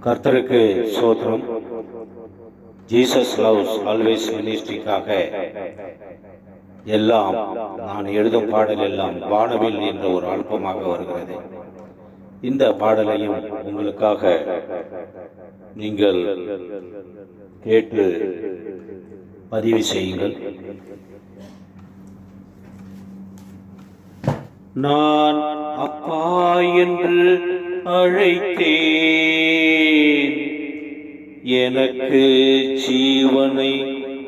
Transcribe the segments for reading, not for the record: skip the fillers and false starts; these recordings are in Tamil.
கர்த்தருக்கு ஸ்தோத்திரம். ஜீசஸ் லவ்ஸ் ஆல்வேஸ் மினிஸ்ட்ரிக்காக எல்லாம் நான் எழுதும் பாடல் எல்லாம் வானவில் என்ற ஒரு ஆல்பமாக வருகிறது. இந்த பாடலையும் உங்களுக்காக நீங்கள் கேட்டு பதிவு செய்யுங்கள். நான் அப்பா என்று அழைத்தேன், எனக்கு ஜீவனை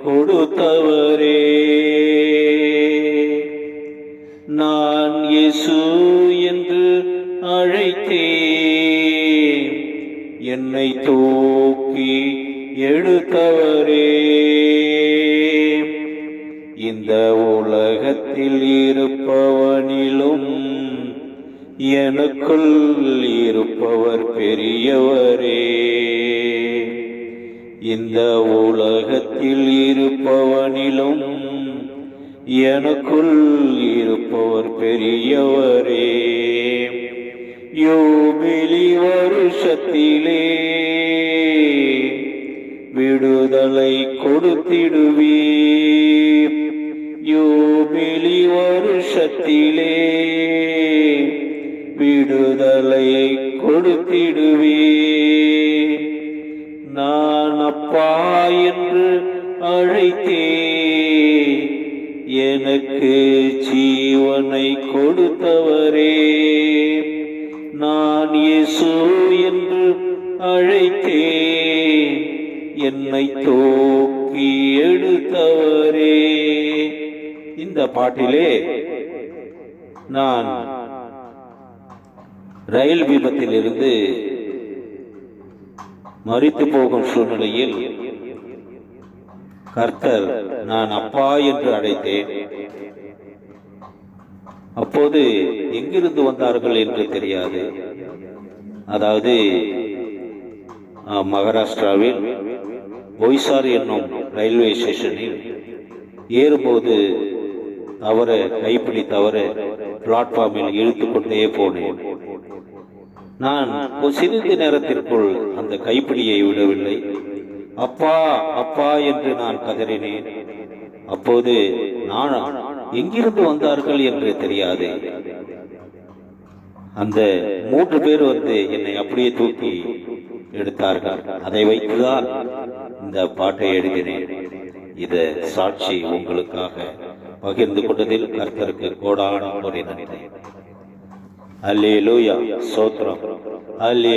கொடுத்தவரே. நான் இயேசு என்று அழைத்தேன், என்னை தூக்கி எடுத்தவரே. இந்த உலகத்தில் இருப்பவனிலும் எனக்குள் இருப்பவர் பெரியவரே. இந்த உலகத்தில் இருப்பவனிலும் எனக்குள் இருப்பவர் பெரியவரே. யூபிலி வருஷத்திலே விடுதலை கொடுத்திடுவீர். யூபிலி வருஷத்திலே விடுதலை கொடுத்திடுவீர். நான் அப்பா என்று அழைத்தேன், எனக்கு ஜீவனை கொடுத்தவரே. நான் இயேசு என்று அழைத்தேன், என்னை தூக்கி எடுத்தவரே. இந்த பாட்டிலே நான் ரயில் விபத்திலிருந்து மரித்து போகும் சூழ்நிலையில் கர்த்தர் நான் அப்பா என்று அழைத்தேன். அப்போது எங்கிருந்து வந்தார்கள் என்று தெரியாது. அதாவது மகாராஷ்டிராவில் போய்சார் என்னும் ரயில்வே ஸ்டேஷனில் ஏறும்போது கைப்பிடி தவற பிளாட்ஃபார்மில் இழுத்து கொண்டே போனேன். நான் ஒரு சிறிது நேரத்திற்குள் அந்த கைப்பிடியை விடவில்லை. அப்பா அப்பா என்று நான் கதறினேன். அப்போது நான் எங்கிருந்து வந்தார்கள் என்று தெரியாது. அந்த 3 பேர் என்னை அப்படியே தூக்கி எடுத்தார்கள். அதை வைத்துதான் இந்த பாட்டை எழுதினேன். இத சாட்சி உங்களுக்காக பகிர்ந்து கொண்டதில் கர்த்தருக்கு கோடான ஒரு நன்றி. அல்லேலூயா, ஸ்தோத்திரம். அல்லேலூயா.